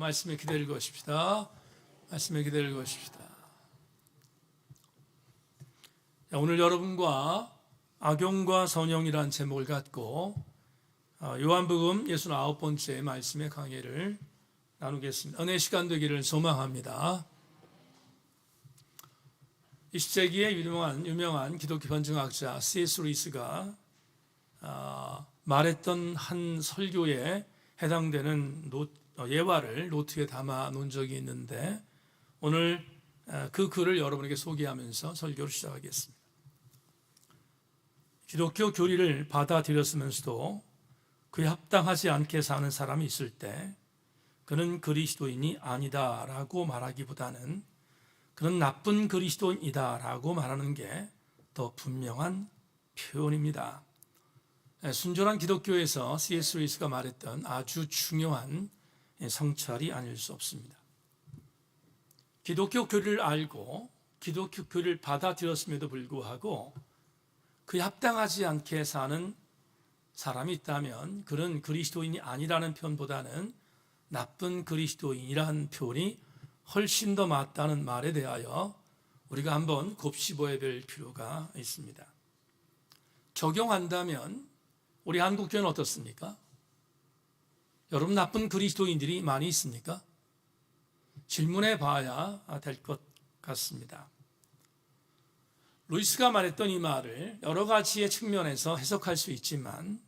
말씀에 기대를 것입시다. 말씀에 기대를 것입시다. 오늘 여러분과 악용과 선영이라는 제목을 갖고 요한복음 69번째 말씀의 강의를 나누겠습니다. 은혜 시간 되기를 소망합니다. 20세기의 유명한 기독교 변증학자 C.S. 루이스가 말했던 한 설교에 해당되는 예화를 노트에 담아 놓은 적이 있는데 오늘 그 글을 여러분에게 소개하면서 설교를 시작하겠습니다. 기독교 교리를 받아들였으면서도 그에 합당하지 않게 사는 사람이 있을 때 그는 그리스도인이 아니다라고 말하기보다는 그는 나쁜 그리스도인이다라고 말하는 게 더 분명한 표현입니다. 순전한 기독교에서 C.S. 루이스가 말했던 아주 중요한 성찰이 아닐 수 없습니다. 기독교 교리를 알고 기독교 교리를 받아들였음에도 불구하고 그에 합당하지 않게 사는 사람이 있다면 그는 그리스도인이 아니라는 표현보다는 나쁜 그리스도인이라는 표현이 훨씬 더 맞다는 말에 대하여 우리가 한번 곱씹어야 될 필요가 있습니다. 적용한다면 우리 한국교회는 어떻습니까? 여러분, 나쁜 그리스도인들이 많이 있습니까? 질문해 봐야 될 것 같습니다. 루이스가 말했던 이 말을 여러 가지의 측면에서 해석할 수 있지만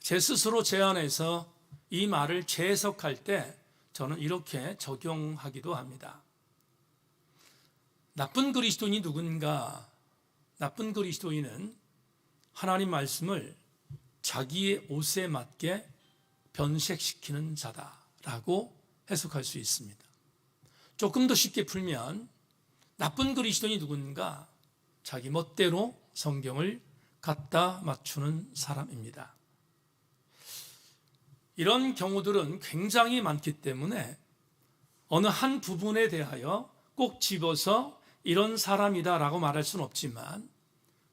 제 스스로 제안해서 이 말을 재해석할 때 저는 이렇게 적용하기도 합니다. 나쁜 그리스도인이 누군가? 나쁜 그리스도인은 하나님 말씀을 자기의 옷에 맞게 변색시키는 자다라고 해석할 수 있습니다. 조금 더 쉽게 풀면 나쁜 그리스도인이 누군가? 자기 멋대로 성경을 갖다 맞추는 사람입니다. 이런 경우들은 굉장히 많기 때문에 어느 한 부분에 대하여 꼭 집어서 이런 사람이다라고 말할 수는 없지만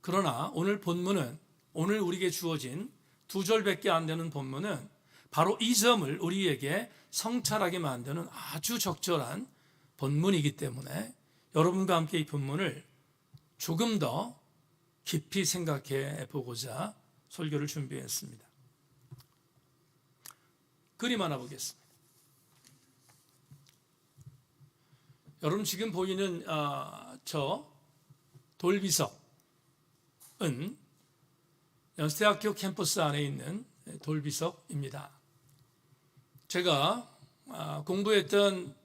그러나 오늘 본문은 오늘 우리에게 주어진 2절밖에 안 되는 본문은 바로 이 점을 우리에게 성찰하게 만드는 아주 적절한 본문이기 때문에 여러분과 함께 이 본문을 조금 더 깊이 생각해 보고자 설교를 준비했습니다. 그림 하나 보겠습니다. 여러분 지금 보이는 저 돌비석은 연세대학교 캠퍼스 안에 있는 돌비석입니다. 제가 공부했던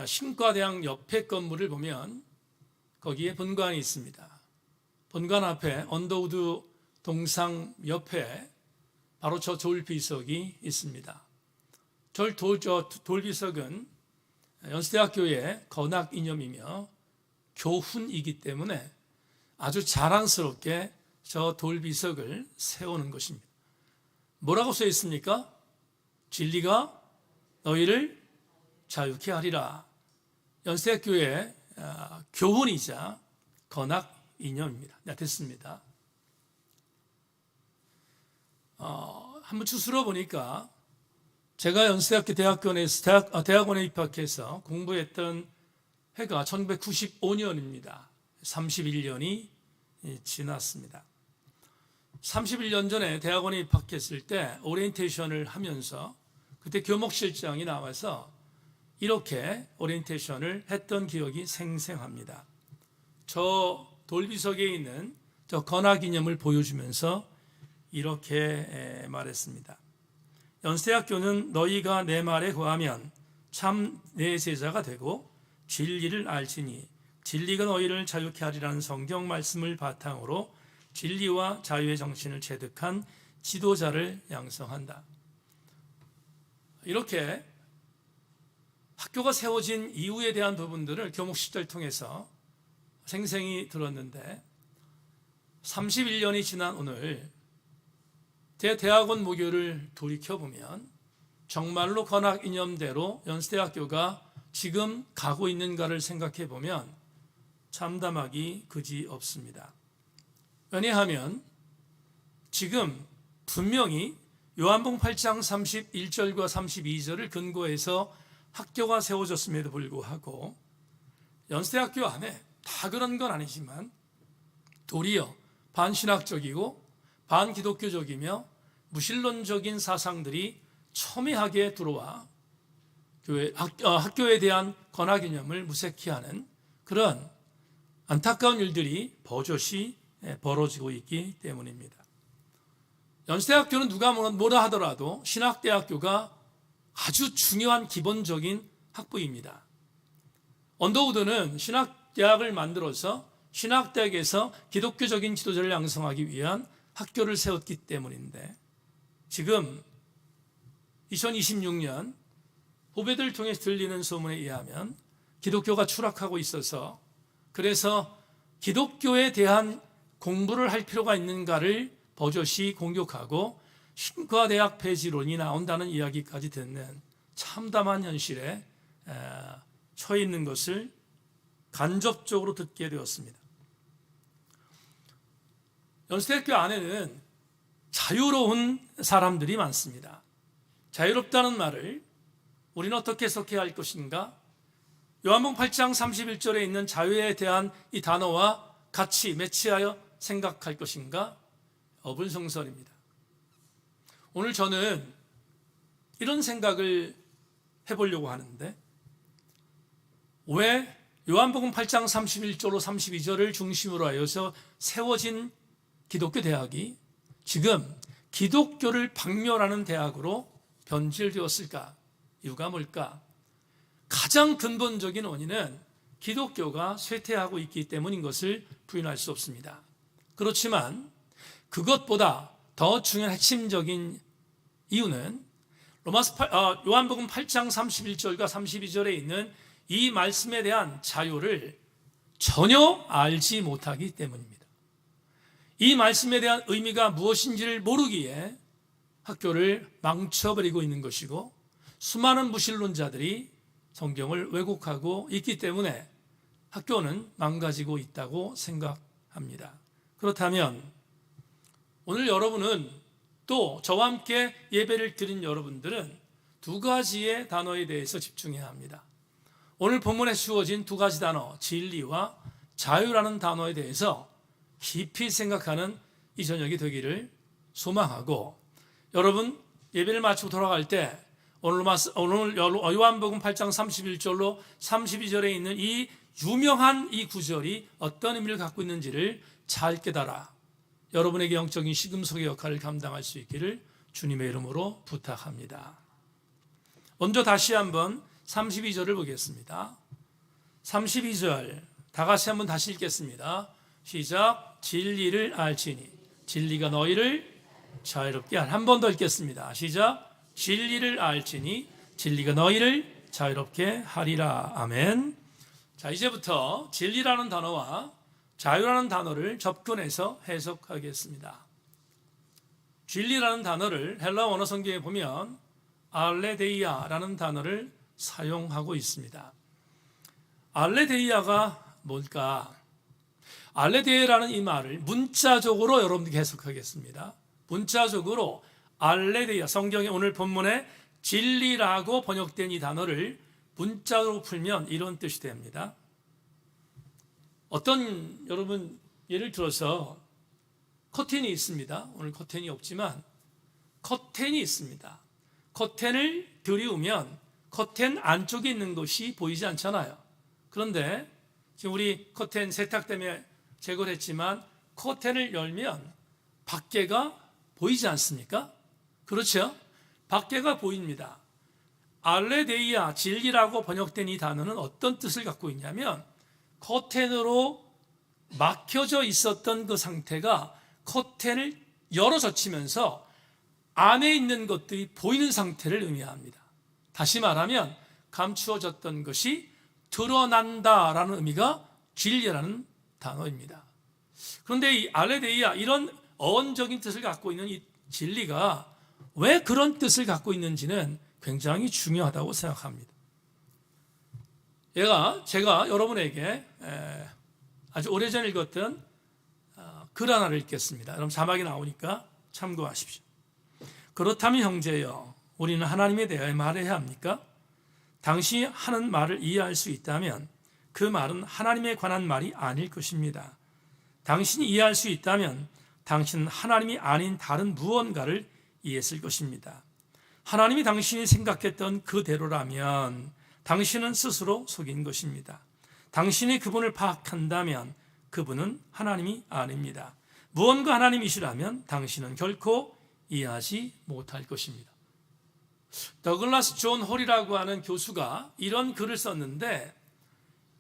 신과대학 옆에 건물을 보면 거기에 본관이 있습니다. 본관 앞에 언더우드 동상 옆에 바로 저 돌비석이 있습니다. 저 돌비석은 연세대학교의 건학 이념이며 교훈이기 때문에 아주 자랑스럽게 저 돌비석을 세우는 것입니다. 뭐라고 써 있습니까? 진리가 너희를 자유케 하리라. 연세대학교의 교훈이자 건학 이념입니다. 네, 됐습니다. 한번 추스러 보니까 제가 연세대학교 대학원에 입학해서 공부했던 해가 1995년입니다. 31년이 지났습니다. 31년 전에 대학원에 입학했을 때 오리엔테이션을 하면서 그때 교목실장이 나와서 이렇게 오리엔테이션을 했던 기억이 생생합니다. 저 돌비석에 있는 저 건학이념을 보여주면서 이렇게 말했습니다. 연세대학교는 너희가 내 말에 거하면 참 내 제자가 되고 진리를 알지니 진리가 너희를 자유케 하리라는 성경 말씀을 바탕으로 진리와 자유의 정신을 체득한 지도자를 양성한다. 이렇게 학교가 세워진 이후에 대한 부분들을 교목시절을 통해서 생생히 들었는데 31년이 지난 오늘 대학원 모교를 돌이켜보면 정말로 건학 이념대로 연세대학교가 지금 가고 있는가를 생각해보면 참담하기 그지 없습니다. 왜냐하면 지금 분명히 요한복음 8장 31절과 32절을 근거해서 학교가 세워졌음에도 불구하고 연세대학교 안에 다 그런 건 아니지만 도리어 반신학적이고 반기독교적이며 무신론적인 사상들이 첨예하게 들어와 학교에 대한 권하개념을 무색히 하는 그런 안타까운 일들이 버젓이 벌어지고 있기 때문입니다. 연세대학교는 누가 뭐라 하더라도 신학대학교가 아주 중요한 기본적인 학부입니다. 언더우드는 신학대학을 만들어서 신학대학에서 기독교적인 지도자를 양성하기 위한 학교를 세웠기 때문인데 지금 2026년 후배들 통해 들리는 소문에 의하면 기독교가 추락하고 있어서 그래서 기독교에 대한 공부를 할 필요가 있는가를 버젓이 공격하고 신과대학 폐지론이 나온다는 이야기까지 듣는 참담한 현실에 처해 있는 것을 간접적으로 듣게 되었습니다. 연세대학교 안에는 자유로운 사람들이 많습니다. 자유롭다는 말을 우리는 어떻게 해석해야 할 것인가? 요한복음 8장 31절에 있는 자유에 대한 이 단어와 같이 매치하여 생각할 것인가? 어불성설입니다. 오늘 저는 이런 생각을 해보려고 하는데 왜 요한복음 8장 31절로 32절을 중심으로 하여서 세워진 기독교 대학이 지금 기독교를 박멸하는 대학으로 변질되었을까? 이유가 뭘까? 가장 근본적인 원인은 기독교가 쇠퇴하고 있기 때문인 것을 부인할 수 없습니다. 그렇지만 그것보다 더 중요한 핵심적인 이유는 요한복음 8장 31절과 32절에 있는 이 말씀에 대한 자유를 전혀 알지 못하기 때문입니다. 이 말씀에 대한 의미가 무엇인지를 모르기에 학교를 망쳐버리고 있는 것이고 수많은 무신론자들이 성경을 왜곡하고 있기 때문에 학교는 망가지고 있다고 생각합니다. 그렇다면 오늘 여러분은 또 저와 함께 예배를 드린 여러분들은 두 가지의 단어에 대해서 집중해야 합니다. 오늘 본문에 주어진 두 가지 단어, 진리와 자유라는 단어에 대해서 깊이 생각하는 이 저녁이 되기를 소망하고 여러분 예배를 마치고 돌아갈 때 오늘 요한복음 8장 31절로 32절에 있는 이 유명한 이 구절이 어떤 의미를 갖고 있는지를 잘 깨달아 여러분에게 영적인 시금석의 역할을 감당할 수 있기를 주님의 이름으로 부탁합니다. 먼저 다시 한번 32절을 보겠습니다. 32절 다 같이 한번 다시 읽겠습니다. 시작. 진리를 알지니 진리가 너희를 자유롭게 하리라. 한 번 더 읽겠습니다. 시작. 진리를 알지니 진리가 너희를 자유롭게 하리라. 아멘. 자, 이제부터 진리라는 단어와 자유라는 단어를 접근해서 해석하겠습니다. 진리라는 단어를 헬라 원어 성경에 보면 알레데이아라는 단어를 사용하고 있습니다. 알레데이아가 뭘까? 알레데이아라는 이 말을 문자적으로 여러분들께 해석하겠습니다. 문자적으로 알레데이아, 성경의 오늘 본문에 진리라고 번역된 이 단어를 문자로 풀면 이런 뜻이 됩니다. 어떤 여러분 예를 들어서 커튼이 있습니다. 오늘 커튼이 없지만 커튼이 있습니다. 커튼을 들이우면 커튼 안쪽에 있는 것이 보이지 않잖아요. 그런데 지금 우리 커튼 세탁 때문에 제거를 했지만 커튼을 열면 밖에가 보이지 않습니까? 그렇죠? 밖에가 보입니다. 알레데이아, 진리라고 번역된 이 단어는 어떤 뜻을 갖고 있냐면 커튼으로 막혀져 있었던 그 상태가 커튼을 열어젖히면서 안에 있는 것들이 보이는 상태를 의미합니다. 다시 말하면 감추어졌던 것이 드러난다라는 의미가 진리라는 단어입니다. 그런데 이 알레데이아, 이런 어원적인 뜻을 갖고 있는 이 진리가 왜 그런 뜻을 갖고 있는지는 굉장히 중요하다고 생각합니다. 제가 여러분에게 아주 오래전에 읽었던 글 하나를 읽겠습니다. 여러분 자막이 나오니까 참고하십시오. 그렇다면 형제여, 우리는 하나님에 대하여 말해야 합니까? 당신이 하는 말을 이해할 수 있다면 그 말은 하나님에 관한 말이 아닐 것입니다. 당신이 이해할 수 있다면 당신은 하나님이 아닌 다른 무언가를 이해했을 것입니다. 하나님이 당신이 생각했던 그대로라면 당신은 스스로 속인 것입니다. 당신이 그분을 파악한다면 그분은 하나님이 아닙니다. 무언가 하나님이시라면 당신은 결코 이해하지 못할 것입니다. 더글라스 존 홀이라고 하는 교수가 이런 글을 썼는데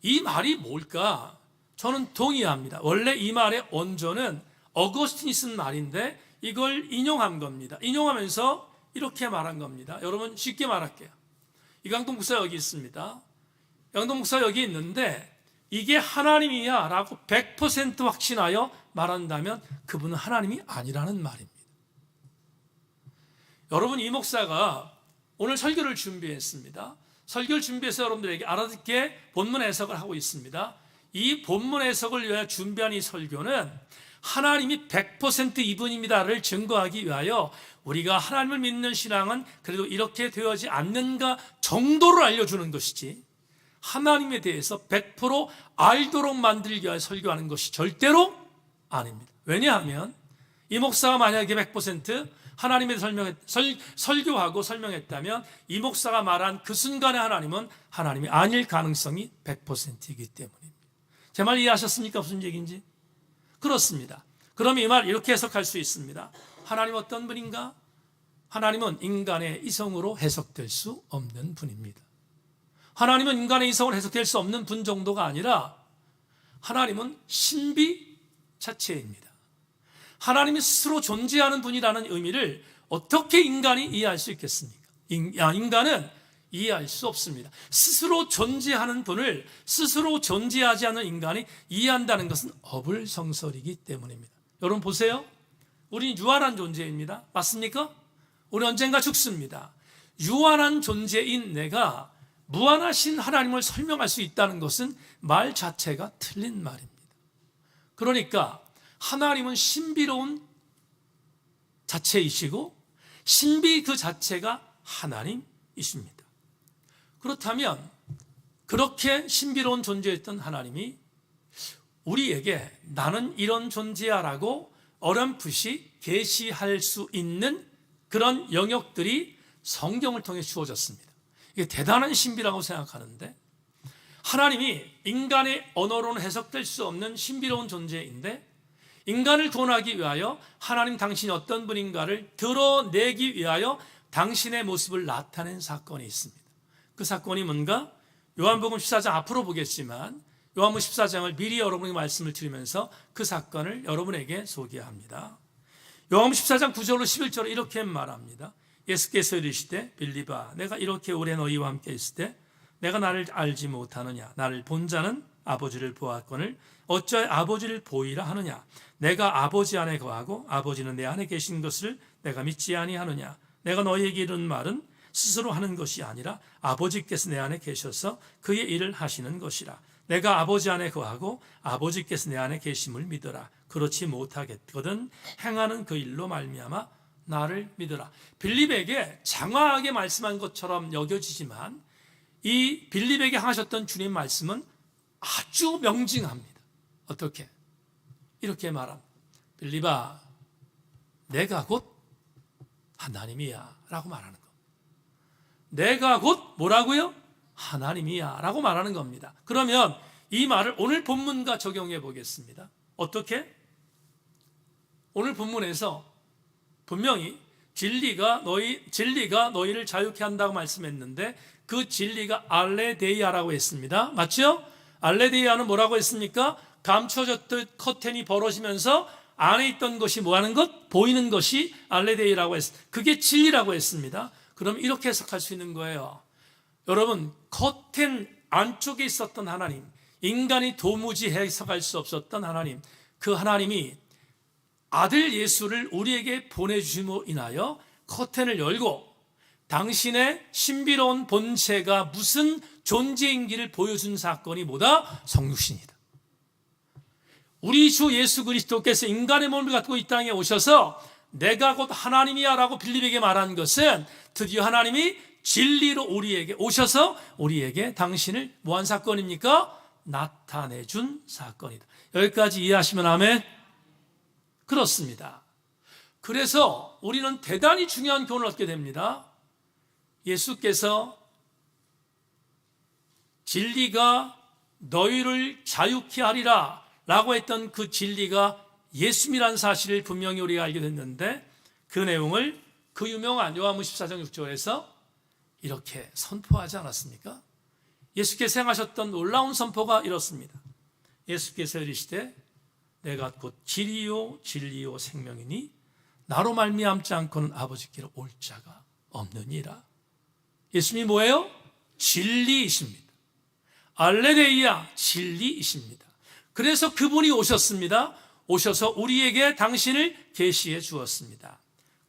이 말이 뭘까? 저는 동의합니다. 원래 이 말의 원조는 어거스틴이 쓴 말인데 이걸 인용한 겁니다. 인용하면서 이렇게 말한 겁니다. 여러분 쉽게 말할게요. 이강동 목사 여기 있습니다. 이강동 목사 여기 있는데 이게 하나님이야 라고 100% 확신하여 말한다면 그분은 하나님이 아니라는 말입니다. 여러분 이 목사가 오늘 설교를 준비했습니다. 설교를 준비해서 여러분들에게 알아듣게 본문 해석을 하고 있습니다. 이 본문 해석을 위하여 준비한 이 설교는 하나님이 100% 이분입니다를 증거하기 위하여 우리가 하나님을 믿는 신앙은 그래도 이렇게 되어지 않는가 정도를 알려주는 것이지 하나님에 대해서 100% 알도록 만들기 위하여 설교하는 것이 절대로 아닙니다. 왜냐하면 이 목사가 만약에 100% 하나님에 설교하고 설명했다면 이 목사가 말한 그 순간의 하나님은 하나님이 아닐 가능성이 100%이기 때문입니다. 제 말 이해하셨습니까? 무슨 얘기인지? 그렇습니다. 그럼 이 말 이렇게 해석할 수 있습니다. 하나님 어떤 분인가? 하나님은 인간의 이성으로 해석될 수 없는 분입니다. 하나님은 인간의 이성으로 해석될 수 없는 분 정도가 아니라 하나님은 신비 자체입니다. 하나님이 스스로 존재하는 분이라는 의미를 어떻게 인간이 이해할 수 있겠습니까? 인간은 이해할 수 없습니다. 스스로 존재하는 분을 스스로 존재하지 않는 인간이 이해한다는 것은 어불성설이기 때문입니다. 여러분 보세요. 우리는 유한한 존재입니다. 맞습니까? 우리 언젠가 죽습니다. 유한한 존재인 내가 무한하신 하나님을 설명할 수 있다는 것은 말 자체가 틀린 말입니다. 그러니까 하나님은 신비로운 자체이시고 신비 그 자체가 하나님이십니다. 그렇다면 그렇게 신비로운 존재였던 하나님이 우리에게 나는 이런 존재야 라고 어렴풋이 계시할 수 있는 그런 영역들이 성경을 통해 주어졌습니다. 이게 대단한 신비라고 생각하는데 하나님이 인간의 언어로는 해석될 수 없는 신비로운 존재인데 인간을 구원하기 위하여 하나님 당신이 어떤 분인가를 드러내기 위하여 당신의 모습을 나타낸 사건이 있습니다. 그 사건이 뭔가? 요한복음 14장 앞으로 보겠지만 요한복음 14장을 미리 여러분에게 말씀을 드리면서 그 사건을 여러분에게 소개합니다. 요한복음 14장 9절로 11절로 이렇게 말합니다. 예수께서 이르시되 빌립아 내가 이렇게 오래 너희와 함께 있을 때 내가 나를 알지 못하느냐 나를 본 자는 아버지를 보았거늘 어찌하여 아버지를 보이라 하느냐 내가 아버지 안에 거하고 아버지는 내 안에 계신 것을 내가 믿지 아니하느냐 내가 너희에게 이른 말은 스스로 하는 것이 아니라 아버지께서 내 안에 계셔서 그의 일을 하시는 것이라 내가 아버지 안에 거하고 아버지께서 내 안에 계심을 믿어라 그렇지 못하겠거든 행하는 그 일로 말미암아 나를 믿어라. 빌립에게 장황하게 말씀한 것처럼 여겨지지만 이 빌립에게 하셨던 주님 말씀은 아주 명징합니다. 어떻게? 이렇게 말합니다. 빌립아 내가 곧 하나님이야 라고 말하는 겁니다. 내가 곧 뭐라고요? 하나님이야 라고 말하는 겁니다. 그러면 이 말을 오늘 본문과 적용해 보겠습니다. 어떻게? 오늘 본문에서 분명히 진리가 너희를 자유케 한다고 말씀했는데 그 진리가 알레데이아라고 했습니다. 맞죠? 알레데이아는 뭐라고 했습니까? 감춰졌던 커튼이 벌어지면서 안에 있던 것이 뭐하는 것? 보이는 것이 알레데이라고 했습니다. 그게 진리라고 했습니다. 그럼 이렇게 해석할 수 있는 거예요. 여러분 커튼 안쪽에 있었던 하나님, 인간이 도무지 해석할 수 없었던 하나님, 그 하나님이 아들 예수를 우리에게 보내주심으로 인하여 커튼을 열고 당신의 신비로운 본체가 무슨 존재인지를 보여준 사건이 뭐다? 성육신이다. 우리 주 예수 그리스도께서 인간의 몸을 갖고 이 땅에 오셔서 내가 곧 하나님이야 라고 빌립에게 말한 것은 드디어 하나님이 진리로 우리에게 오셔서 우리에게 당신을 뭐한 사건입니까? 나타내준 사건이다. 여기까지 이해하시면 아멘? 그렇습니다. 그래서 우리는 대단히 중요한 교훈을 얻게 됩니다. 예수께서 진리가 너희를 자유케 하리라 라고 했던 그 진리가 예수님이라는 사실을 분명히 우리가 알게 됐는데, 그 내용을 그 유명한 요한복음 14장 6절에서 이렇게 선포하지 않았습니까? 예수께서 행하셨던 놀라운 선포가 이렇습니다. 예수께서 이르시되 내가 곧 길이요 진리요 생명이니 나로 말미암지 않고는 아버지께로 올 자가 없느니라. 예수님이 뭐예요? 진리이십니다. 알레데이아, 진리이십니다. 그래서 그분이 오셨습니다. 오셔서 우리에게 당신을 계시해 주었습니다.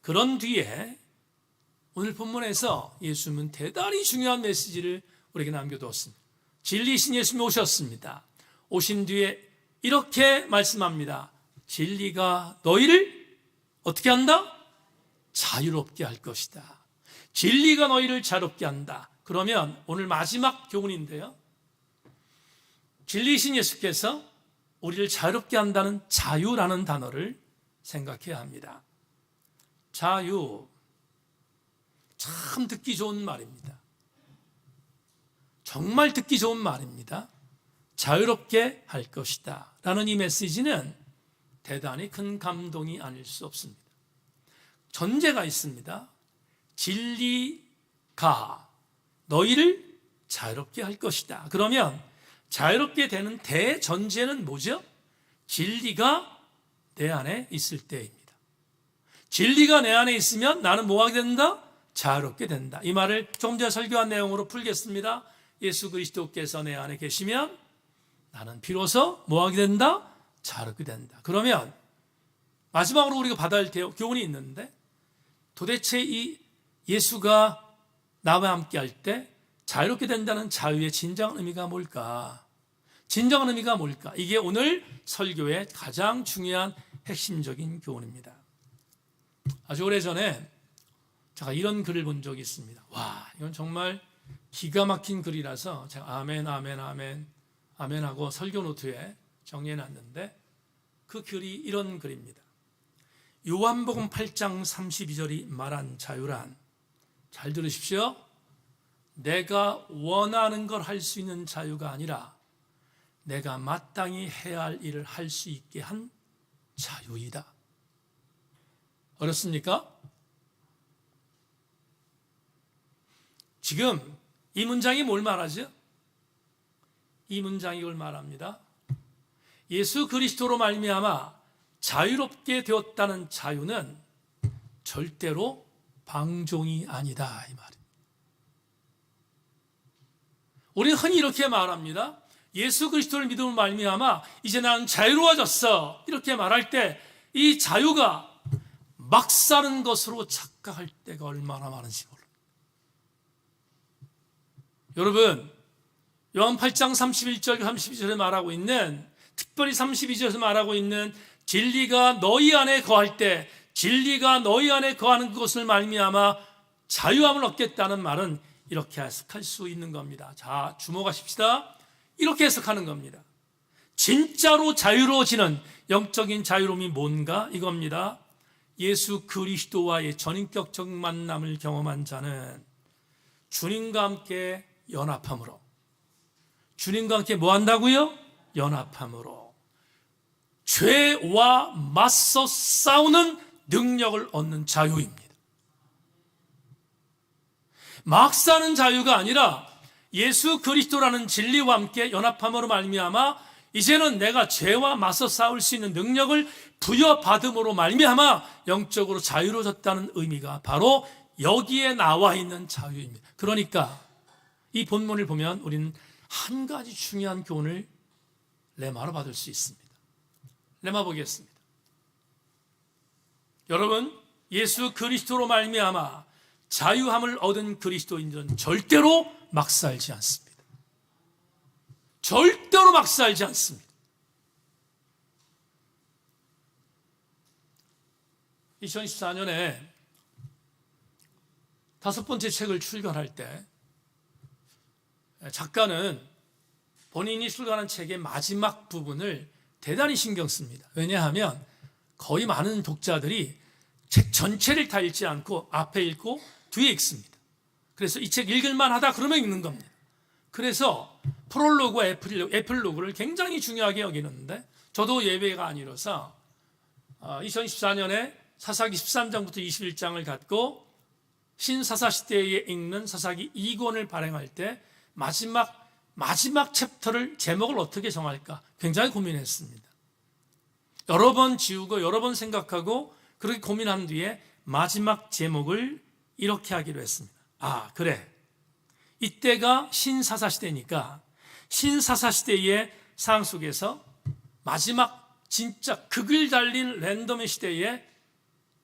그런 뒤에 오늘 본문에서 예수님은 대단히 중요한 메시지를 우리에게 남겨두었습니다. 진리이신 예수님이 오셨습니다. 오신 뒤에 이렇게 말씀합니다. 진리가 너희를 어떻게 한다? 자유롭게 할 것이다. 진리가 너희를 자유롭게 한다. 그러면 오늘 마지막 교훈인데요, 진리이신 예수께서 우리를 자유롭게 한다는 자유라는 단어를 생각해야 합니다. 자유, 참 듣기 좋은 말입니다. 정말 듣기 좋은 말입니다. 자유롭게 할 것이다 라는 이 메시지는 대단히 큰 감동이 아닐 수 없습니다. 전제가 있습니다. 진리가 너희를 자유롭게 할 것이다. 그러면 자유롭게 되는 대전제는 뭐죠? 진리가 내 안에 있을 때입니다. 진리가 내 안에 있으면 나는 뭐하게 된다? 자유롭게 된다. 이 말을 조금 전에 설교한 내용으로 풀겠습니다. 예수 그리스도께서 내 안에 계시면 나는 비로소 뭐하게 된다? 자유롭게 된다. 그러면 마지막으로 우리가 받아야 할 교훈이 있는데, 도대체 이 예수가 나와 함께 할 때 자유롭게 된다는 자유의 진정한 의미가 뭘까? 진정한 의미가 뭘까? 이게 오늘 설교의 가장 중요한 핵심적인 교훈입니다. 아주 오래전에 제가 이런 글을 본 적이 있습니다. 와, 이건 정말 기가 막힌 글이라서 제가 아멘, 아멘, 아멘, 아멘 하고 설교 노트에 정리해놨는데, 그 글이 이런 글입니다. 요한복음 8장 32절이 말한 자유란, 잘 들으십시오. 내가 원하는 걸 할 수 있는 자유가 아니라 내가 마땅히 해야 할 일을 할 수 있게 한 자유이다. 어렵습니까? 지금 이 문장이 뭘 말하죠? 이 문장이 이걸 말합니다. 예수 그리스도로 말미암아 자유롭게 되었다는 자유는 절대로 방종이 아니다, 이 말입니다. 우리는 흔히 이렇게 말합니다. 예수 그리스도를 믿음으로 말미암아 이제 나는 자유로워졌어, 이렇게 말할 때 이 자유가 막 사는 것으로 착각할 때가 얼마나 많은지 모릅니다. 여러분, 요한 8장 31절 32절에 말하고 있는, 특별히 32절에서 말하고 있는 진리가 너희 안에 거할 때, 진리가 너희 안에 거하는 그것을 말미암아 자유함을 얻겠다는 말은 이렇게 해석할 수 있는 겁니다. 자, 주목하십시다. 이렇게 해석하는 겁니다. 진짜로 자유로워지는 영적인 자유로움이 뭔가? 이겁니다. 예수 그리스도와의 전인격적 만남을 경험한 자는 주님과 함께 연합함으로, 주님과 함께 뭐 한다고요? 연합함으로 죄와 맞서 싸우는 능력을 얻는 자유입니다. 막 사는 자유가 아니라 예수 그리스도라는 진리와 함께 연합함으로 말미암아 이제는 내가 죄와 맞서 싸울 수 있는 능력을 부여받음으로 말미암아 영적으로 자유로워졌다는 의미가 바로 여기에 나와 있는 자유입니다. 그러니까 이 본문을 보면 우리는 한 가지 중요한 교훈을 레마로 받을 수 있습니다. 레마 보겠습니다. 여러분, 예수 그리스도로 말미암아 자유함을 얻은 그리스도인들은 절대로 막 살지 않습니다. 절대로 막 살지 않습니다. 2014년에 5번째 책을 출간할 때 작가는 본인이 출간한 책의 마지막 부분을 대단히 신경 씁니다. 왜냐하면 거의 많은 독자들이 책 전체를 다 읽지 않고 앞에 읽고 뒤에 읽습니다. 그래서 이 책 읽을만 하다 그러면 읽는 겁니다. 그래서 프롤로그와 에필로그를 굉장히 중요하게 여기는데 저도 예배가 아니라서 2014년에 사사기 13장부터 21장을 갖고 신사사시대에 읽는 사사기 2권을 발행할 때 마지막 챕터를 제목을 어떻게 정할까 굉장히 고민했습니다. 여러 번 지우고 여러 번 생각하고 그렇게 고민한 뒤에 마지막 제목을 이렇게 하기로 했습니다. 그래, 이때가 신사사시대니까 신사사시대의 상황 속에서 마지막 진짜 극을 달린 랜덤의 시대에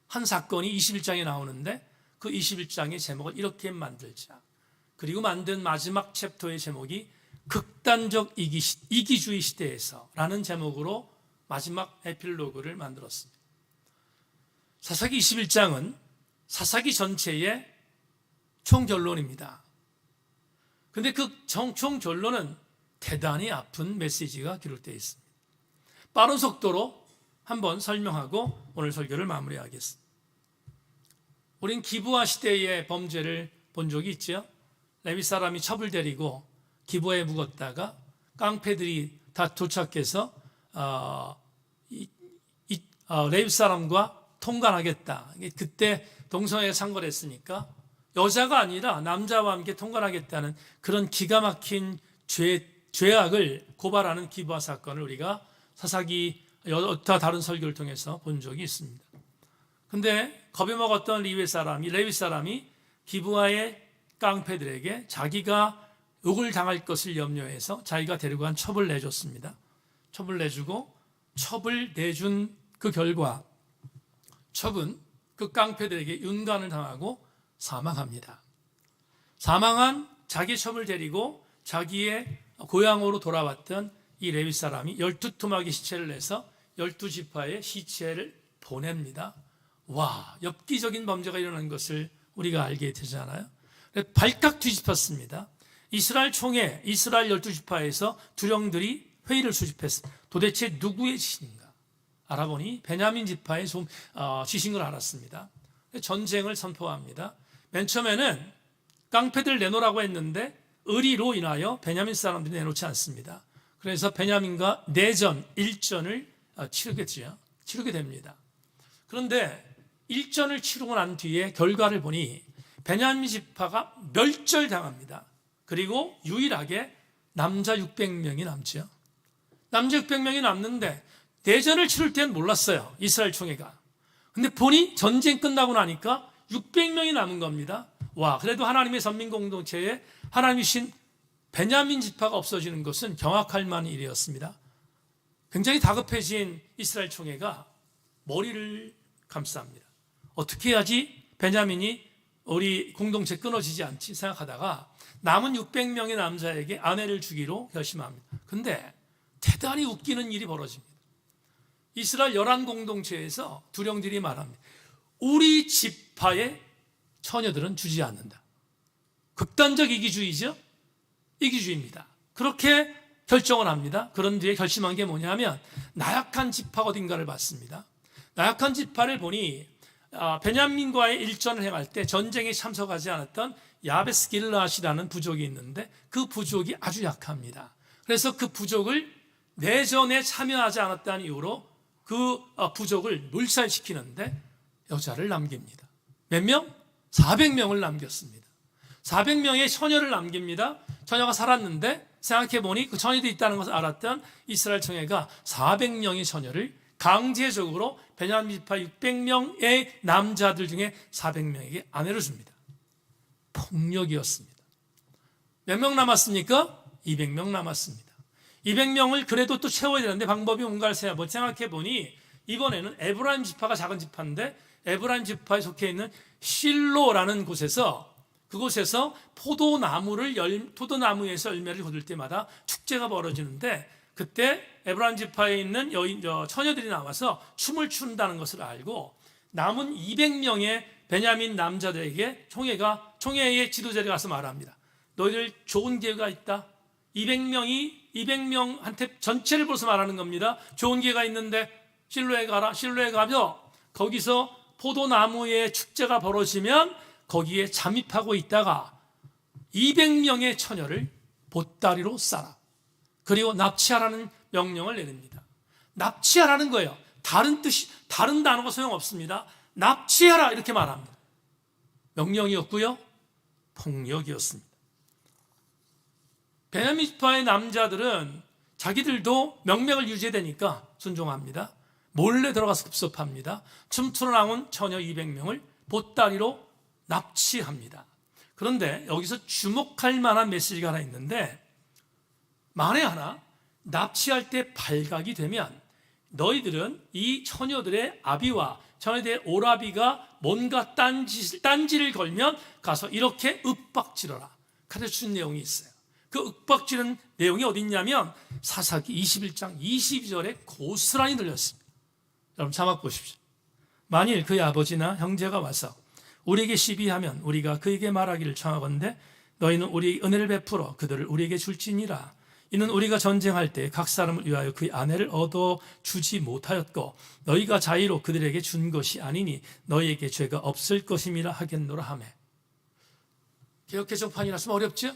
한 사건이 21장에 나오는데 그 21장의 제목을 이렇게 만들자. 그리고 만든 마지막 챕터의 제목이 극단적 이기주의 시대에서 라는 제목으로 마지막 에필로그를 만들었습니다. 사사기 21장은 사사기 전체의 총결론입니다. 그런데 그 총결론은 대단히 아픈 메시지가 기록되어 있습니다. 빠른 속도로 한번 설명하고 오늘 설교를 마무리하겠습니다. 우린 기브아 시대의 범죄를 본 적이 있죠. 레위 사람이 첩을 데리고 기브아에 묵었다가 깡패들이 다 도착해서 레위 사람과 통관하겠다. 그때 동성애가 창궐했으니까 여자가 아니라 남자와 함께 통관하겠다는 그런 기가 막힌 죄악을 고발하는 기브아 사건을 우리가 사사기 여타 다른 설교를 통해서 본 적이 있습니다. 근데 겁에 먹었던 레위 사람이 기브아의 깡패들에게 자기가 욕을 당할 것을 염려해서 자기가 데리고 간 첩을 내줬습니다. 첩을 내주고 첩을 내준 그 결과 첩은 그 깡패들에게 윤관을 당하고 사망합니다. 사망한 자기 첩을 데리고 자기의 고향으로 돌아왔던 이 레위 사람이 12토막의 시체를 내서 12지파의 시체를 보냅니다. 와, 엽기적인 범죄가 일어난 것을 우리가 알게 되잖아요. 발칵 뒤집혔습니다. 이스라엘 총회, 이스라엘 12지파에서 두령들이 회의를 수집했습니다. 도대체 누구의 짓인가? 알아보니 베냐민 지파의 짓인 걸 알았습니다. 전쟁을 선포합니다. 맨 처음에는 깡패들 내놓으라고 했는데 의리로 인하여 베냐민 사람들이 내놓지 않습니다. 그래서 베냐민과 내전, 일전을 치르게 됩니다. 그런데 일전을 치르고 난 뒤에 결과를 보니 베냐민 지파가 멸절당합니다. 그리고 유일하게 남자 600명이 남죠. 남자 600명이 남는데 내전을 치를 때는 몰랐어요. 이스라엘 총회가. 근데 보니 전쟁 끝나고 나니까 600명이 남은 겁니다. 와, 그래도 하나님의 선민 공동체에 하나님이신 베냐민 지파가 없어지는 것은 경악할 만한 일이었습니다. 굉장히 다급해진 이스라엘 총회가 머리를 감쌉니다. 어떻게 해야지 베냐민이 우리 공동체 끊어지지 않지 생각하다가 남은 600명의 남자에게 아내를 주기로 결심합니다. 근데 대단히 웃기는 일이 벌어집니다. 이스라엘 11공동체에서 두령들이 말합니다. 우리 지파의 처녀들은 주지 않는다. 극단적 이기주의죠. 이기주의입니다. 그렇게 결정을 합니다. 그런 뒤에 결심한 게 뭐냐면 나약한 지파 어딘가를 봤습니다. 나약한 지파를 보니 베냐민과의 일전을 행할 때 전쟁에 참석하지 않았던 야베스 길라앗이라는 부족이 있는데 그 부족이 아주 약합니다. 그래서 그 부족을 내전에 참여하지 않았다는 이유로 그 부족을 몰살시키는데 여자를 남깁니다. 몇 명? 400명을 남겼습니다. 400명의 처녀를 남깁니다. 처녀가 살았는데 생각해보니 그 처녀도 있다는 것을 알았던 이스라엘 총회가 400명의 처녀를 강제적으로 베냐민 지파 600명의 남자들 중에 400명에게 아내를 줍니다. 폭력이었습니다. 몇 명 남았습니까? 200명 남았습니다. 200명을 그래도 또 채워야 되는데 방법이 뭔가를 생각해보니 이번에는 에브라임 지파가 작은 지파인데 에브라임 지파에 속해 있는 실로라는 곳에서 그곳에서 포도나무에서 열매를 거둘 때마다 축제가 벌어지는데 그때 에브라임 지파에 있는 처녀들이 나와서 춤을 춘다는 것을 알고 남은 200명의 베냐민 남자들에게 총회가 총회의 지도자들이 가서 말합니다. 너희들 좋은 기회가 있다. 200명한테 전체를 보면서 말하는 겁니다. 좋은 기회가 있는데 실로에 가라. 실로에 가서 거기서 포도나무의 축제가 벌어지면 거기에 잠입하고 있다가 200명의 처녀를 보따리로 싸라. 그리고 납치하라는 명령을 내립니다. 납치하라는 거예요. 다른 단어가 소용없습니다. 납치하라 이렇게 말합니다. 명령이었고요, 폭력이었습니다. 베냐민 지파의 남자들은 자기들도 명맥을 유지해야 되니까 순종합니다. 몰래 들어가서 급습합니다. 춤추러 나온 처녀 200명을 보따리로 납치합니다. 그런데 여기서 주목할 만한 메시지가 하나 있는데, 만에 하나 납치할 때 발각이 되면 너희들은 이 처녀들의 아비와 처녀들의 오라비가 뭔가 딴지를 걸면 가서 이렇게 윽박지르라 가르쳐준 내용이 있어요. 그 윽박지르는 내용이 어디 있냐면 사사기 21장 22절에 고스란히 들렸습니다. 여러분 자막 보십시오. 만일 그의 아버지나 형제가 와서 우리에게 시비하면 우리가 그에게 말하기를 청하건대 너희는 우리에게 은혜를 베풀어 그들을 우리에게 줄지니라. 이는 우리가 전쟁할 때 각 사람을 위하여 그의 아내를 얻어주지 못하였고 너희가 자의로 그들에게 준 것이 아니니 너희에게 죄가 없을 것임이라 하겠노라 하매. 개역개정판이라서 좀 어렵죠?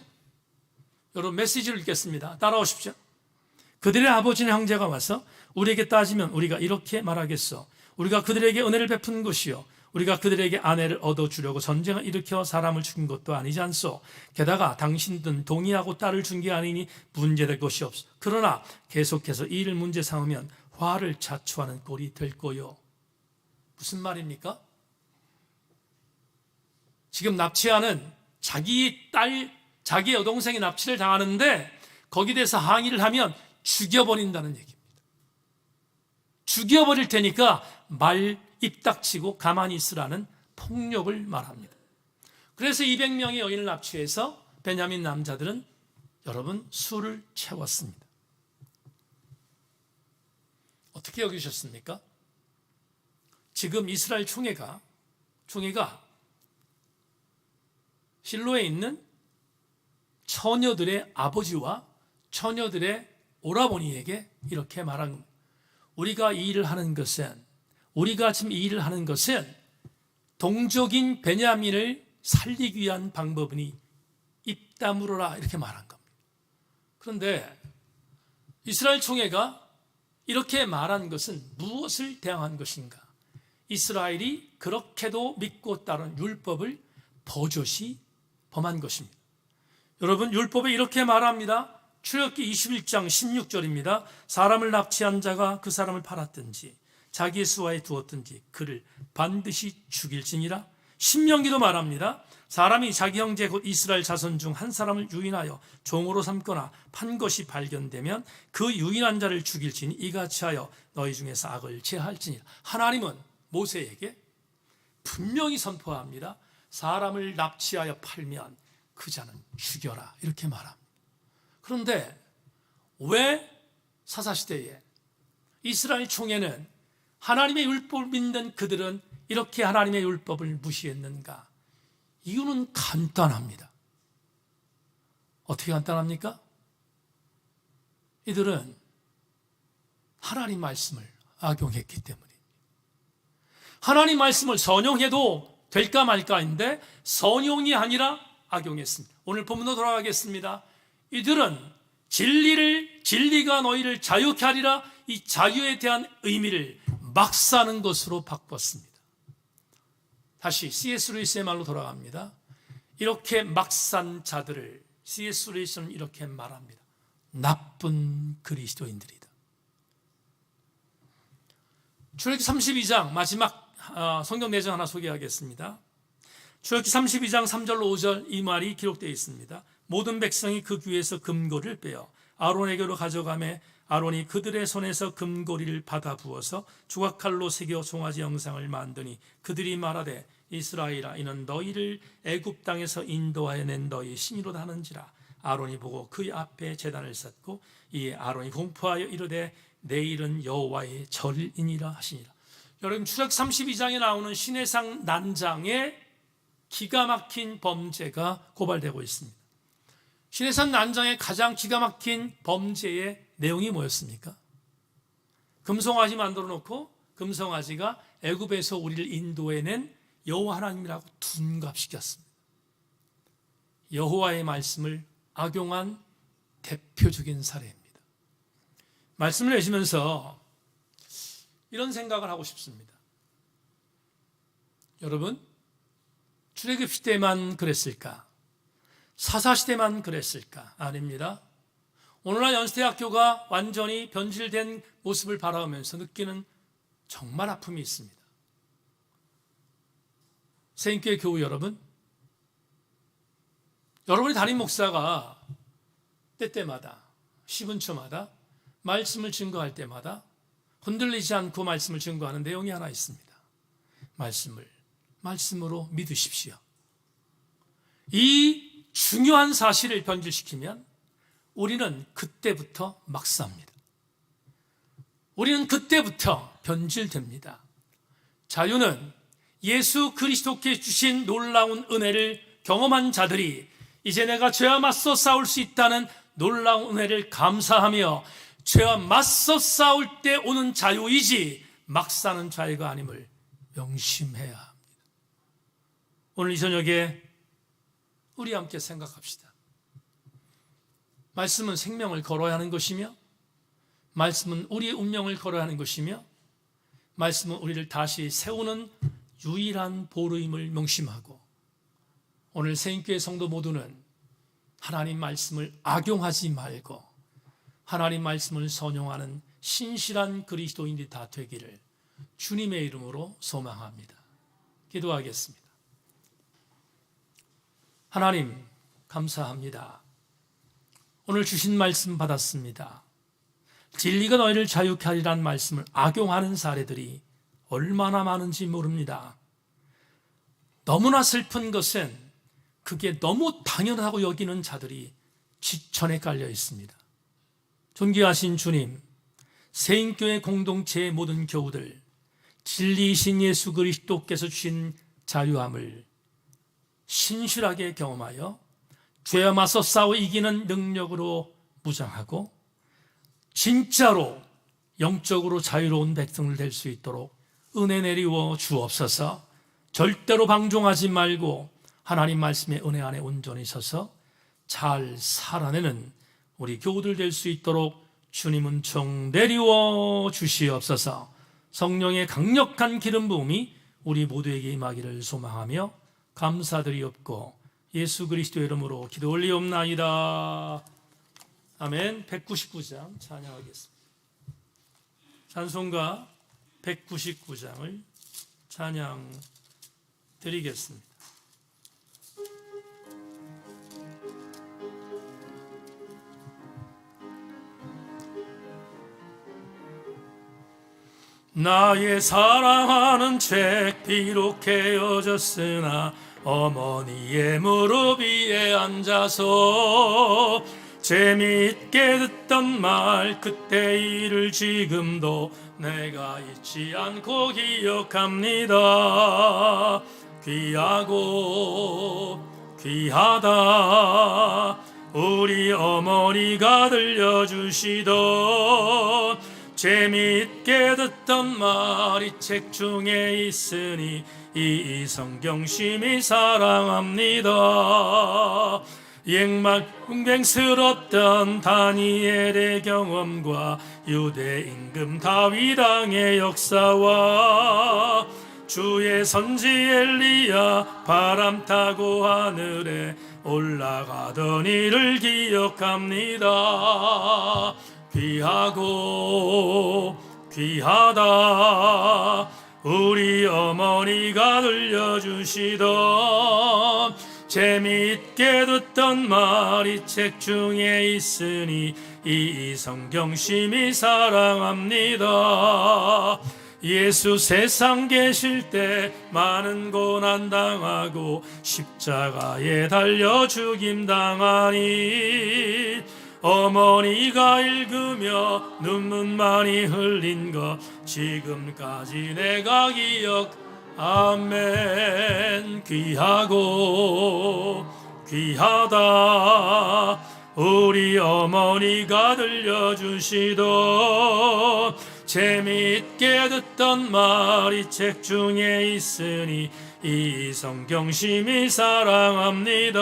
여러분 메시지를 읽겠습니다. 따라오십시오. 그들의 아버지나 형제가 와서 우리에게 따지면 우리가 이렇게 말하겠소. 우리가 그들에게 은혜를 베푼 것이요 우리가 그들에게 아내를 얻어주려고 전쟁을 일으켜 사람을 죽인 것도 아니지 않소. 게다가 당신들은 동의하고 딸을 준 게 아니니 문제될 것이 없소. 그러나 계속해서 이 일을 문제 삼으면 화를 자초하는 꼴이 될 거요. 무슨 말입니까? 지금 납치하는 자기 딸, 자기 여동생이 납치를 당하는데 거기에 대해서 항의를 하면 죽여버린다는 얘기입니다. 죽여버릴 테니까 입 닥치고 가만히 있으라는 폭력을 말합니다. 그래서 200명의 여인을 납치해서 베냐민 남자들은 여러분 술을 채웠습니다. 어떻게 여기셨습니까? 지금 이스라엘 총회가 실로에 있는 처녀들의 아버지와 처녀들의 오라버니에게 이렇게 말한 겁니다. 우리가 이 일을 하는 것은 우리가 지금 이 일을 하는 것은 동족인 베냐민을 살리기 위한 방법이니 입 다물어라 이렇게 말한 겁니다. 그런데 이스라엘 총회가 이렇게 말한 것은 무엇을 대항한 것인가? 이스라엘이 그렇게도 믿고 따른 율법을 버젓이 범한 것입니다. 여러분 율법에 이렇게 말합니다. 출애굽기 21장 16절입니다. 사람을 납치한 자가 그 사람을 팔았든지 자기의 수하에 두었든지 그를 반드시 죽일지니라. 신명기도 말합니다. 사람이 자기 형제 곧 이스라엘 자손 중 한 사람을 유인하여 종으로 삼거나 판 것이 발견되면 그 유인한 자를 죽일지니 이같이 하여 너희 중에서 악을 제할지니라. 하나님은 모세에게 분명히 선포합니다. 사람을 납치하여 팔면 그 자는 죽여라 이렇게 말합니다. 그런데 왜 사사시대에 이스라엘 총회는 하나님의 율법을 믿는 그들은 이렇게 하나님의 율법을 무시했는가? 이유는 간단합니다. 어떻게 간단합니까? 이들은 하나님 말씀을 악용했기 때문입니다. 하나님 말씀을 선용해도 될까 말까인데 선용이 아니라 악용했습니다. 오늘 본문으로 돌아가겠습니다. 이들은 진리가 너희를 자유케 하리라 이 자유에 대한 의미를 막 사는 것으로 바꿨습니다. 다시 C.S. 루이스의 말로 돌아갑니다. 이렇게 막 산 자들을 C.S. 루이스는 이렇게 말합니다. 나쁜 그리스도인들이다. 출애굽기 32장 마지막 성경 내용 하나 소개하겠습니다. 출애굽기 32장 3절로 5절 이 말이 기록되어 있습니다. 모든 백성이 그 귀에서 금고리를 빼어 아론에게로 가져가매 아론이 그들의 손에서 금고리를 받아 부어서 주각칼로 새겨 송아지 형상을 만드니 그들이 말하되 이스라엘아 이는 너희를 애굽 땅에서 인도하여 낸 너희 신이로다 하는지라. 아론이 보고 그의 앞에 제단을 쌓고 이에 아론이 공포하여 이르되 내일은 여호와의 절이니라 하시니라. 여러분 출애굽기 32장에 나오는 신의 상 난장의 기가 막힌 범죄가 고발되고 있습니다. 시내산 난장의 가장 기가 막힌 범죄의 내용이 뭐였습니까? 금송아지 만들어 놓고 금송아지가 애굽에서 우리를 인도해낸 여호와 하나님이라고 둔갑시켰습니다. 여호와의 말씀을 악용한 대표적인 사례입니다. 말씀을 내시면서 이런 생각을 하고 싶습니다. 여러분, 출애굽 시대만 그랬을까? 사사시대만 그랬을까? 아닙니다. 오늘날 연세대학교가 완전히 변질된 모습을 바라보면서 느끼는 정말 아픔이 있습니다. 새인교회 교우 여러분, 여러분이 담임 목사가 때때마다 시분초마다 말씀을 증거할 때마다 흔들리지 않고 말씀을 증거하는 내용이 하나 있습니다. 말씀으로 믿으십시오. 이 중요한 사실을 변질시키면 우리는 그때부터 막 삽니다. 우리는 그때부터 변질됩니다. 자유는 예수 그리스도께 주신 놀라운 은혜를 경험한 자들이 이제 내가 죄와 맞서 싸울 수 있다는 놀라운 은혜를 감사하며 죄와 맞서 싸울 때 오는 자유이지 막 사는 자유가 아님을 명심해야 합니다. 오늘 이 저녁에 우리 함께 생각합시다. 말씀은 생명을 걸어야 하는 것이며, 말씀은 우리의 운명을 걸어야 하는 것이며, 말씀은 우리를 다시 세우는 유일한 보루임을 명심하고, 오늘 새인교회 성도 모두는 하나님 말씀을 악용하지 말고 하나님 말씀을 선용하는 신실한 그리스도인들이 다 되기를 주님의 이름으로 소망합니다. 기도하겠습니다. 하나님 감사합니다. 오늘 주신 말씀 받았습니다. 진리가 너희를 자유케 하리라는 말씀을 악용하는 사례들이 얼마나 많은지 모릅니다. 너무나 슬픈 것은 그게 너무 당연하고 여기는 자들이 지천에 깔려 있습니다. 존귀하신 주님, 새인교회 공동체의 모든 교우들, 진리이신 예수 그리스도께서 주신 자유함을 신실하게 경험하여 죄와 맞서 싸워 이기는 능력으로 무장하고 진짜로 영적으로 자유로운 백성을 될 수 있도록 은혜 내리워 주옵소서. 절대로 방종하지 말고 하나님 말씀의 은혜 안에 온전히 서서 잘 살아내는 우리 교우들 될 수 있도록 주님 은총 내리워 주시옵소서. 성령의 강력한 기름 부음이 우리 모두에게 임하기를 소망하며 감사드리옵고 예수 그리스도의 이름으로 기도 올리옵나이다. 아멘. 199장 찬양하겠습니다. 찬송가 199장을 찬양 드리겠습니다. 나의 사랑하는 책 비록 헤어졌으나 어머니의 무릎 위에 앉아서 재미있게 듣던 말 그때 일을 지금도 내가 잊지 않고 기억합니다. 귀하고 귀하다 우리 어머니가 들려주시던 재미있게 듣던 말이 책 중에 있으니 이 성경 심히 사랑합니다. 옛말 흥뱅스럽던 다니엘의 경험과 유대 임금 다윗 왕의 역사와 주의 선지 엘리야 바람 타고 하늘에 올라가던 일을 기억합니다. 귀하고 귀하다 우리 어머니가 들려주시던 재미있게 듣던 말이 책 중에 있으니 이 성경 심히 사랑합니다. 예수 세상 계실 때 많은 고난 당하고 십자가에 달려 죽임 당하니 어머니가 읽으며 눈물 많이 흘린 것 지금까지 내가 아멘. 귀하고 귀하다 우리 어머니가 들려주시던 재미있게 듣던 말이 책 중에 있으니 이 성경 심히 사랑합니다.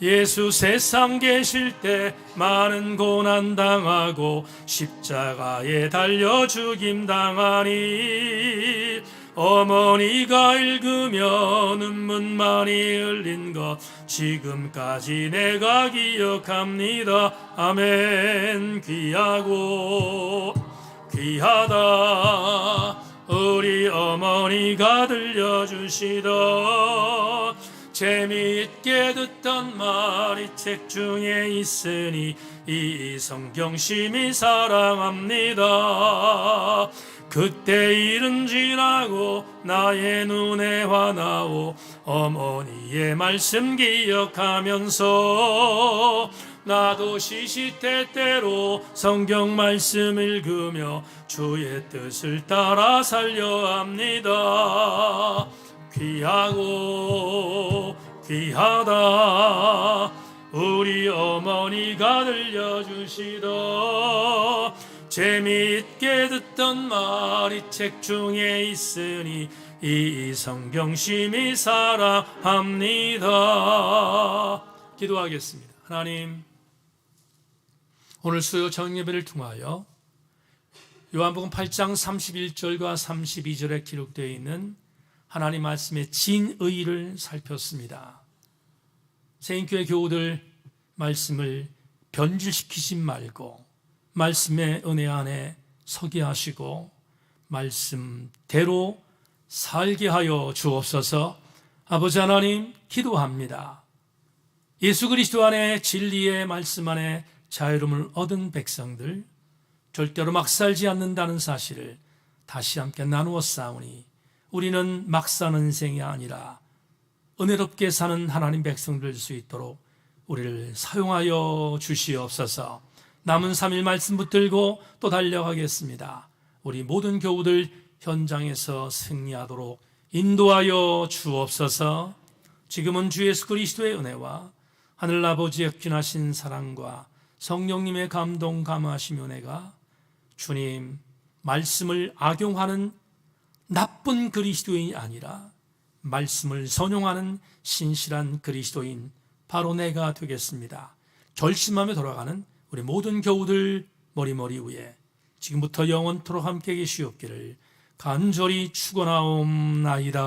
예수 세상 계실 때 많은 고난 당하고 십자가에 달려 죽임 당하니 어머니가 읽으며 눈물 많이 흘린 것 지금까지 내가 기억합니다. 아멘. 귀하고 귀하다 우리 어머니가 들려주시던 재미있게 듣던 말이 책 중에 있으니 이 성경 심히 사랑합니다. 그때 일은 지나고 나의 눈에 화나오 어머니의 말씀 기억하면서 나도 시시때때로 성경 말씀 읽으며 주의 뜻을 따라 살려 합니다. 귀하고 귀하다 우리 어머니가 들려주시던 재미있게 듣던 말이 책 중에 있으니 이 성경 심히 사랑합니다. 기도하겠습니다. 하나님, 오늘 수요 정예배를 통하여 요한복음 8장 31절과 32절에 기록되어 있는 하나님 말씀의 진의를 살폈습니다. 세인교회 교우들 말씀을 변질시키지 말고 말씀의 은혜 안에 서게 하시고 말씀대로 살게 하여 주옵소서. 아버지 하나님, 기도합니다. 예수 그리스도 안에 진리의 말씀 안에 자유로움을 얻은 백성들 절대로 막 살지 않는다는 사실을 다시 함께 나누어 싸우니 우리는 막 사는 인생이 아니라 은혜롭게 사는 하나님 백성들 될 수 있도록 우리를 사용하여 주시옵소서. 남은 3일 말씀 붙들고 또 달려가겠습니다. 우리 모든 교우들 현장에서 승리하도록 인도하여 주옵소서. 지금은 주 예수 그리스도의 은혜와 하늘아버지의 귀하신 사랑과 성령님의 감동 감화하심 은혜가 주님 말씀을 악용하는 나쁜 그리스도인이 아니라 말씀을 선용하는 신실한 그리스도인 바로 내가 되겠습니다. 결심하며 돌아가는 우리 모든 교우들 머리머리 위에 지금부터 영원토록 함께 계시옵기를 간절히 축원하옵나이다.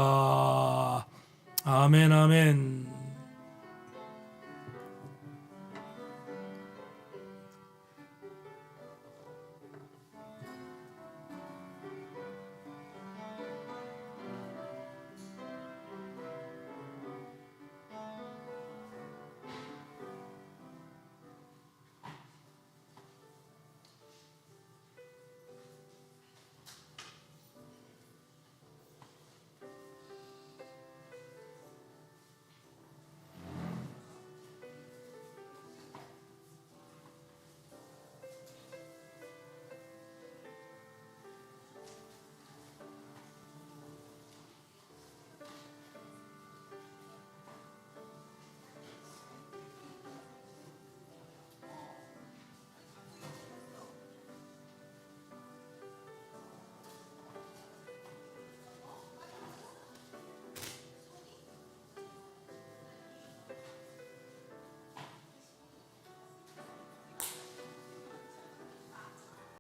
아멘 아멘.